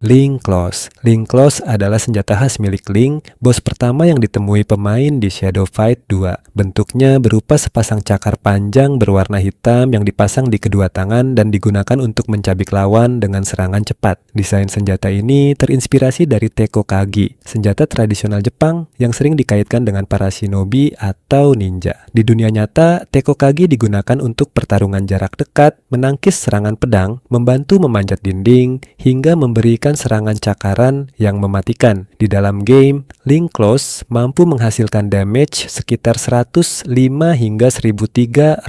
Link Close. Link Close adalah senjata khas milik Link, bos pertama yang ditemui pemain di Shadow Fight 2. Bentuknya berupa sepasang cakar panjang berwarna hitam yang dipasang di kedua tangan dan digunakan untuk mencabik lawan dengan serangan cepat. Desain senjata ini terinspirasi dari Teiko Kagi, senjata tradisional Jepang yang sering dikaitkan dengan para shinobi atau ninja. Di dunia nyata, Teiko Kagi digunakan untuk pertarungan jarak dekat, menangkis serangan pedang, membantu memanjat dinding, hingga memberikan serangan cakaran yang mematikan. Di dalam game, Link Close mampu menghasilkan damage sekitar 105 hingga 1333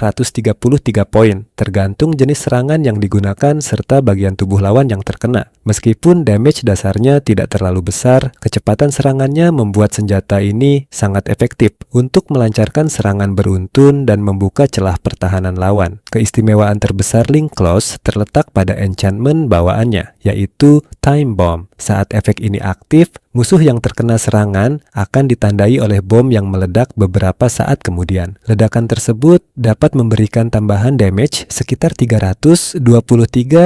poin, tergantung jenis serangan yang digunakan serta bagian tubuh lawan yang terkena. Meskipun damage dasarnya tidak terlalu besar, kecepatan serangannya membuat senjata ini sangat efektif untuk melancarkan serangan beruntun dan membuka celah pertahanan lawan. Keistimewaan terbesar Link Close terletak pada enchantment bawaannya, yaitu Time Bomb. Saat efek ini aktif, musuh yang terkena serangan akan ditandai oleh bom yang meledak beberapa saat kemudian. Ledakan tersebut dapat memberikan tambahan damage sekitar 323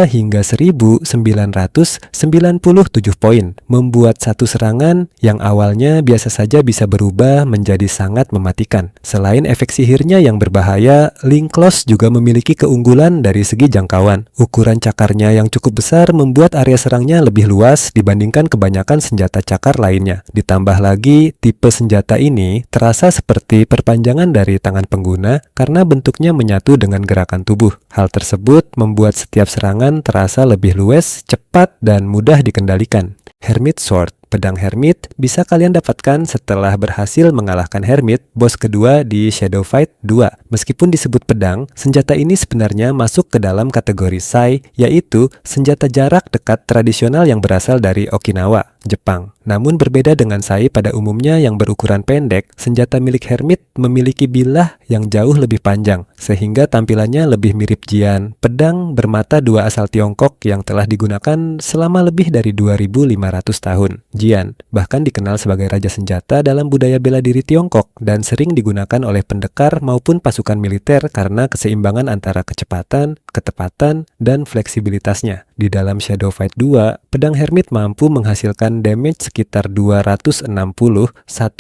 hingga 1997 poin, membuat satu serangan yang awalnya biasa saja bisa berubah menjadi sangat mematikan. Selain efek sihirnya yang berbahaya, Link Close juga memiliki keunggulan dari segi jangkauan. Ukuran cakarnya yang cukup besar membuat area serangnya lebih luas dibandingkan kebanyakan senjata cakar lainnya. Ditambah lagi, tipe senjata ini terasa seperti perpanjangan dari tangan pengguna karena bentuknya menyatu dengan gerakan tubuh. Hal tersebut membuat setiap serangan terasa lebih luwes, cepat, dan mudah dikendalikan. Hermit Sword. Pedang Hermit bisa kalian dapatkan setelah berhasil mengalahkan Hermit, bos kedua di Shadow Fight 2. Meskipun disebut pedang, senjata ini sebenarnya masuk ke dalam kategori Sai, yaitu senjata jarak dekat tradisional yang berasal dari Okinawa, Jepang. Namun berbeda dengan Sai pada umumnya yang berukuran pendek, senjata milik Hermit memiliki bilah yang jauh lebih panjang, sehingga tampilannya lebih mirip Jian, pedang bermata dua asal Tiongkok yang telah digunakan selama lebih dari 2500 tahun. Jian bahkan dikenal sebagai raja senjata dalam budaya bela diri Tiongkok dan sering digunakan oleh pendekar maupun pasukan militer karena keseimbangan antara kecepatan, ketepatan, dan fleksibilitasnya. Di dalam Shadow Fight 2, pedang Hermit mampu menghasilkan damage sekitar 260, 1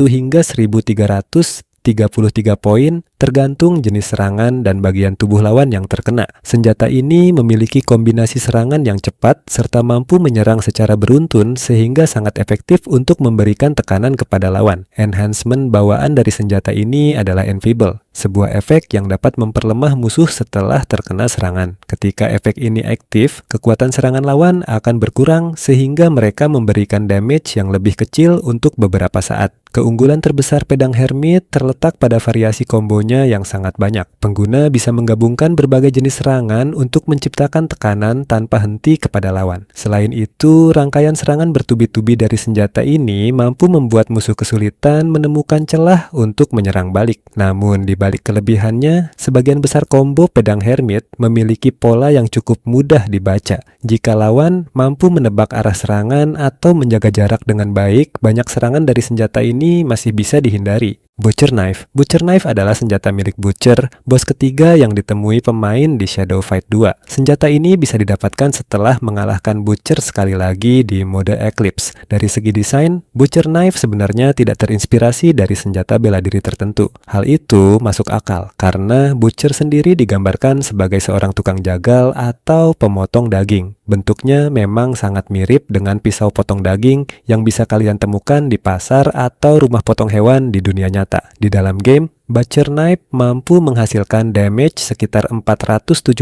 hingga 1333 poin tergantung jenis serangan dan bagian tubuh lawan yang terkena. Senjata ini memiliki kombinasi serangan yang cepat serta mampu menyerang secara beruntun sehingga sangat efektif untuk memberikan tekanan kepada lawan. Enhancement bawaan dari senjata ini adalah Enfeeble, sebuah efek yang dapat memperlemah musuh setelah terkena serangan. Ketika efek ini aktif, kekuatan serangan lawan akan berkurang sehingga mereka memberikan damage yang lebih kecil untuk beberapa saat. Keunggulan terbesar pedang Hermit terletak pada variasi kombonya yang sangat banyak. Pengguna bisa menggabungkan berbagai jenis serangan untuk menciptakan tekanan tanpa henti kepada lawan. Selain itu, rangkaian serangan bertubi-tubi dari senjata ini mampu membuat musuh kesulitan menemukan celah untuk menyerang balik. Namun, di balik kelebihannya, sebagian besar combo pedang Hermit memiliki pola yang cukup mudah dibaca. Jika lawan mampu menebak arah serangan atau menjaga jarak dengan baik, banyak serangan dari senjata ini masih bisa dihindari. Butcher Knife. Butcher Knife adalah senjata milik Butcher, bos ketiga yang ditemui pemain di Shadow Fight 2. Senjata ini bisa didapatkan setelah mengalahkan Butcher sekali lagi di mode Eclipse. Dari segi desain, Butcher Knife sebenarnya tidak terinspirasi dari senjata bela diri tertentu. Hal itu masuk akal, karena Butcher sendiri digambarkan sebagai seorang tukang jagal atau pemotong daging. Bentuknya memang sangat mirip dengan pisau potong daging yang bisa kalian temukan di pasar atau rumah potong hewan di dunia nyata. Di dalam game, Butcher Knife mampu menghasilkan damage sekitar 417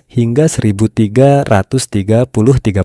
hingga 1333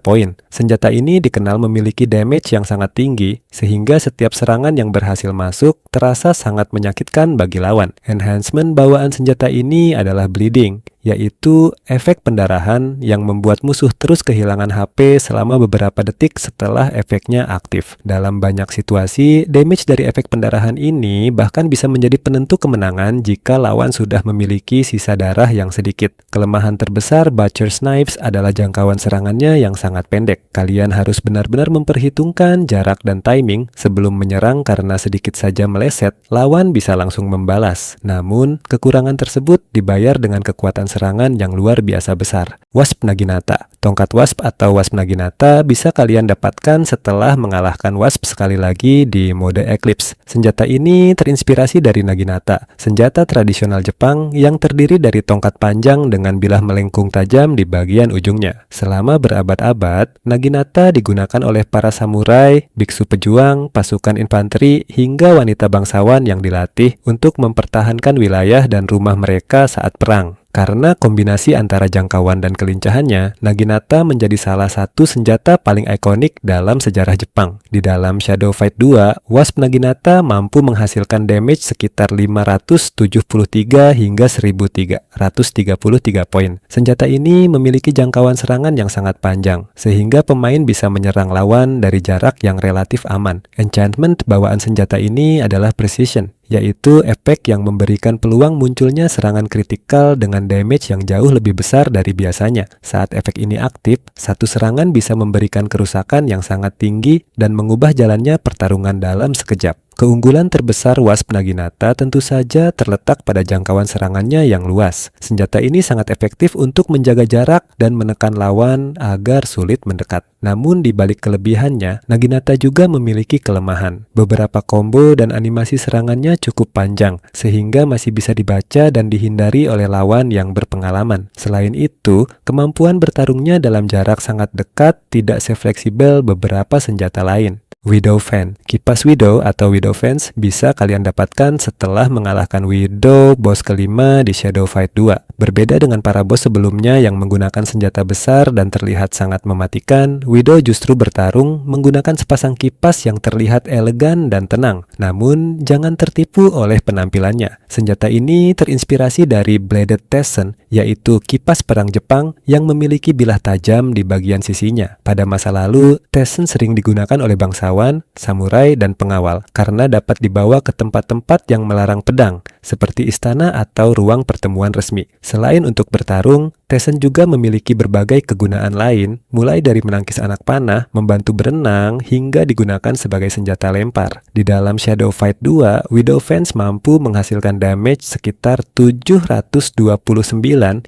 poin. Senjata ini dikenal memiliki damage yang sangat tinggi, sehingga setiap serangan yang berhasil masuk terasa sangat menyakitkan bagi lawan. Enhancement bawaan senjata ini adalah Bleeding, yaitu efek pendarahan yang membuat musuh terus kehilangan HP selama beberapa detik setelah efeknya aktif. Dalam banyak situasi, damage dari efek pendarahan ini bahkan bisa menjadi penentu untuk kemenangan jika lawan sudah memiliki sisa darah yang sedikit. Kelemahan terbesar Butcher's Knives adalah jangkauan serangannya yang sangat pendek. Kalian harus benar-benar memperhitungkan jarak dan timing sebelum menyerang karena sedikit saja meleset, lawan bisa langsung membalas. Namun, kekurangan tersebut dibayar dengan kekuatan serangan yang luar biasa besar. Wasp Naginata. Tongkat Wasp atau Wasp Naginata bisa kalian dapatkan setelah mengalahkan Wasp sekali lagi di mode Eclipse. Senjata ini terinspirasi dari Naginata, senjata tradisional Jepang yang terdiri dari tongkat panjang dengan bilah melengkung tajam di bagian ujungnya. Selama berabad-abad, Naginata digunakan oleh para samurai, biksu pejuang, pasukan infanteri, hingga wanita bangsawan yang dilatih untuk mempertahankan wilayah dan rumah mereka saat perang. Karena kombinasi antara jangkauan dan kelincahannya, Naginata menjadi salah satu senjata paling ikonik dalam sejarah Jepang. Di dalam Shadow Fight 2, Wasp Naginata mampu menghasilkan damage sekitar 573 hingga 1333 poin. Senjata ini memiliki jangkauan serangan yang sangat panjang, sehingga pemain bisa menyerang lawan dari jarak yang relatif aman. Enchantment bawaan senjata ini adalah Precision, yaitu efek yang memberikan peluang munculnya serangan kritikal dengan damage yang jauh lebih besar dari biasanya. Saat efek ini aktif, satu serangan bisa memberikan kerusakan yang sangat tinggi dan mengubah jalannya pertarungan dalam sekejap. Keunggulan terbesar Wasp Naginata tentu saja terletak pada jangkauan serangannya yang luas. Senjata ini sangat efektif untuk menjaga jarak dan menekan lawan agar sulit mendekat. Namun di balik kelebihannya, Naginata juga memiliki kelemahan. Beberapa combo dan animasi serangannya cukup panjang, sehingga masih bisa dibaca dan dihindari oleh lawan yang berpengalaman. Selain itu, kemampuan bertarungnya dalam jarak sangat dekat tidak sefleksibel beberapa senjata lain. Widow Fan. Kipas Widow atau Widow Fans bisa kalian dapatkan setelah mengalahkan Widow boss kelima di Shadow Fight 2. Berbeda dengan para boss sebelumnya yang menggunakan senjata besar dan terlihat sangat mematikan, Widow justru bertarung menggunakan sepasang kipas yang terlihat elegan dan tenang. Namun, jangan tertipu oleh penampilannya. Senjata ini terinspirasi dari Bladed Tessen, yaitu kipas perang Jepang yang memiliki bilah tajam di bagian sisinya. Pada masa lalu, Tessen sering digunakan oleh bangsawan, samurai, dan pengawal karena dapat dibawa ke tempat-tempat yang melarang pedang, seperti istana atau ruang pertemuan resmi. Selain untuk bertarung, Tessen juga memiliki berbagai kegunaan lain, mulai dari menangkis anak panah, membantu berenang, hingga digunakan sebagai senjata lempar. Di dalam Shadow Fight 2, Widow Fans mampu menghasilkan damage sekitar 729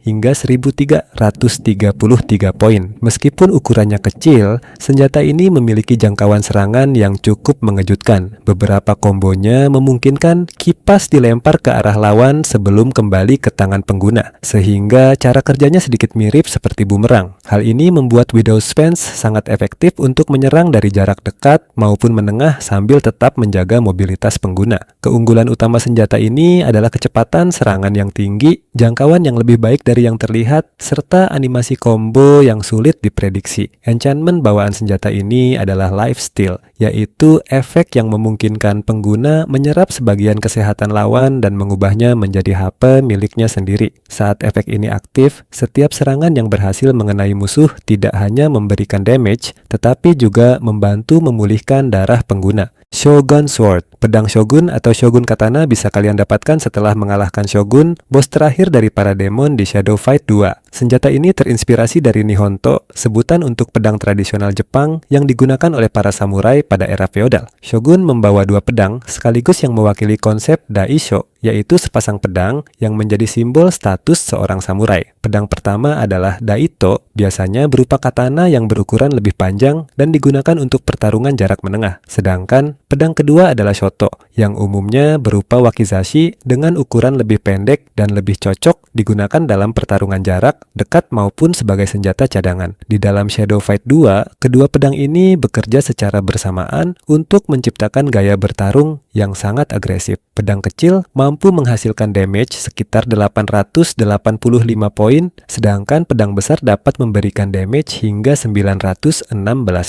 hingga 1333 poin. Meskipun ukurannya kecil, senjata ini memiliki jangkauan serangan yang cukup mengejutkan. Beberapa kombonya memungkinkan kipas dilempar ke arah lawan sebelum kembali ke tangan pengguna, sehingga cara kerjanya sedikit mirip seperti bumerang. Hal ini membuat Widow's Fans sangat efektif untuk menyerang dari jarak dekat maupun menengah sambil tetap menjaga mobilitas pengguna. Keunggulan utama senjata ini adalah kecepatan serangan yang tinggi, jangkauan yang lebih baik dari yang terlihat, serta animasi combo yang sulit diprediksi. Enchantment bawaan senjata ini adalah Life Steal, yaitu efek yang memungkinkan pengguna menyerap sebagian kesehatan lawan dan mengubahnya menjadi HP miliknya sendiri. Saat efek ini aktif, setiap serangan yang berhasil mengenai musuh tidak hanya memberikan damage, tetapi juga membantu memulihkan darah pengguna. Shogun Sword. Pedang Shogun atau Shogun Katana bisa kalian dapatkan setelah mengalahkan Shogun, bos terakhir dari para demon di Shadow Fight 2. Senjata ini terinspirasi dari Nihonto, sebutan untuk pedang tradisional Jepang yang digunakan oleh para samurai pada era feodal. Shogun membawa dua pedang sekaligus yang mewakili konsep Daisho, yaitu sepasang pedang yang menjadi simbol status seorang samurai. Pedang pertama adalah Daito, biasanya berupa katana yang berukuran lebih panjang dan digunakan untuk pertarungan jarak menengah. Sedangkan pedang kedua adalah Shoto, yang umumnya berupa wakizashi dengan ukuran lebih pendek dan lebih cocok digunakan dalam pertarungan jarak dekat maupun sebagai senjata cadangan. Di dalam Shadow Fight 2, kedua pedang ini bekerja secara bersamaan untuk menciptakan gaya bertarung yang sangat agresif. Pedang kecil mampu menghasilkan damage sekitar 885 poin, sedangkan pedang besar dapat memberikan damage hingga 916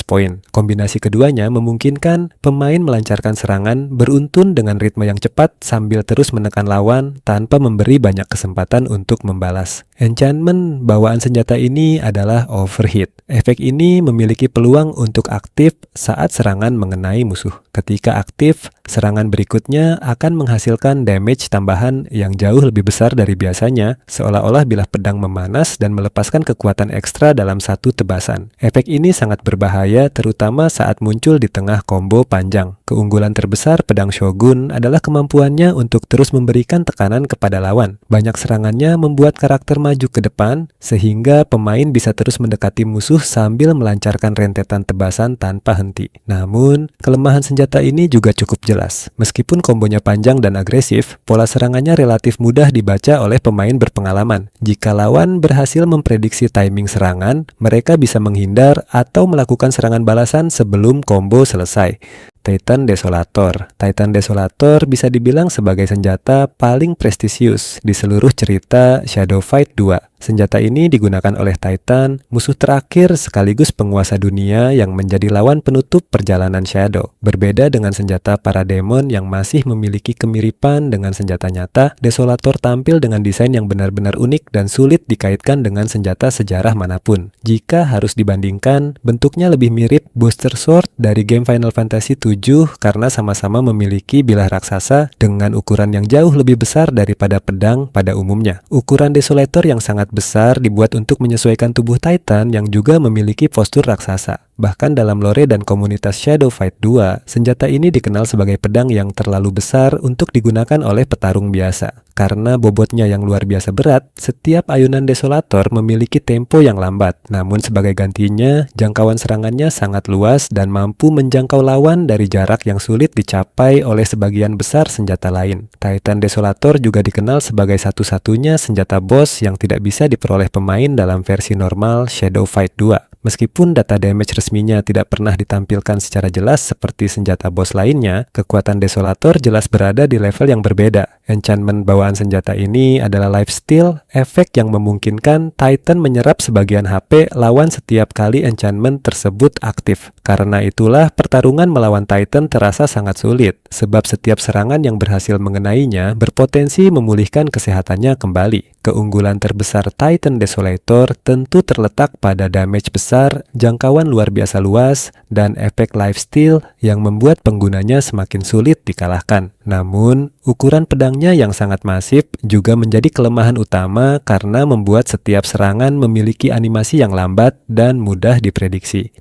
poin. Kombinasi keduanya memungkinkan pemain melancarkan serangan beruntun dengan ritme yang cepat sambil terus menekan lawan tanpa memberi banyak kesempatan untuk membalas. Enchantment bawaan senjata ini adalah Overheat. Efek ini memiliki peluang untuk aktif saat serangan mengenai musuh. Ketika aktif, serangan berikutnya akan menghasilkan damage damage tambahan yang jauh lebih besar dari biasanya, seolah-olah bilah pedang memanas dan melepaskan kekuatan ekstra dalam satu tebasan. Efek ini sangat berbahaya terutama saat muncul di tengah combo panjang. Keunggulan terbesar pedang Shogun adalah kemampuannya untuk terus memberikan tekanan kepada lawan. Banyak serangannya membuat karakter maju ke depan, sehingga pemain bisa terus mendekati musuh sambil melancarkan rentetan tebasan tanpa henti. Namun, kelemahan senjata ini juga cukup jelas. Meskipun kombonya panjang dan agresif, pola serangannya relatif mudah dibaca oleh pemain berpengalaman. Jika lawan berhasil memprediksi timing serangan, mereka bisa menghindar atau melakukan serangan balasan sebelum combo selesai. Titan Desolator. Titan Desolator bisa dibilang sebagai senjata paling prestisius di seluruh cerita Shadow Fight 2. Senjata ini digunakan oleh Titan, musuh terakhir sekaligus penguasa dunia yang menjadi lawan penutup perjalanan Shadow. Berbeda dengan senjata para demon yang masih memiliki kemiripan dengan senjata nyata, Desolator tampil dengan desain yang benar-benar unik dan sulit dikaitkan dengan senjata sejarah manapun. Jika harus dibandingkan, bentuknya lebih mirip Buster Sword dari game Final Fantasy 7 karena sama-sama memiliki bilah raksasa dengan ukuran yang jauh lebih besar daripada pedang pada umumnya. Ukuran Desolator yang sangat besar dibuat untuk menyesuaikan tubuh Titan yang juga memiliki postur raksasa. Bahkan dalam lore dan komunitas Shadow Fight 2, senjata ini dikenal sebagai pedang yang terlalu besar untuk digunakan oleh petarung biasa. Karena bobotnya yang luar biasa berat, setiap ayunan Desolator memiliki tempo yang lambat. Namun sebagai gantinya, jangkauan serangannya sangat luas dan mampu menjangkau lawan dari jarak yang sulit dicapai oleh sebagian besar senjata lain. Titan Desolator juga dikenal sebagai satu-satunya senjata boss yang tidak bisa diperoleh pemain dalam versi normal Shadow Fight 2. Meskipun data damage resminya tidak pernah ditampilkan secara jelas seperti senjata boss lainnya, kekuatan Desolator jelas berada di level yang berbeda. Enchantment bawaan senjata ini adalah lifesteal, efek yang memungkinkan Titan menyerap sebagian HP lawan setiap kali enchantment tersebut aktif. Karena itulah pertarungan melawan Titan terasa sangat sulit, sebab setiap serangan yang berhasil mengenainya berpotensi memulihkan kesehatannya kembali. Keunggulan terbesar Titan Desolator tentu terletak pada damage besar, jangkauan luar biasa luas, dan efek lifesteal yang membuat penggunanya semakin sulit dikalahkan. Namun, ukuran pedangnya yang sangat masif juga menjadi kelemahan utama karena membuat setiap serangan memiliki animasi yang lambat dan mudah diprediksi.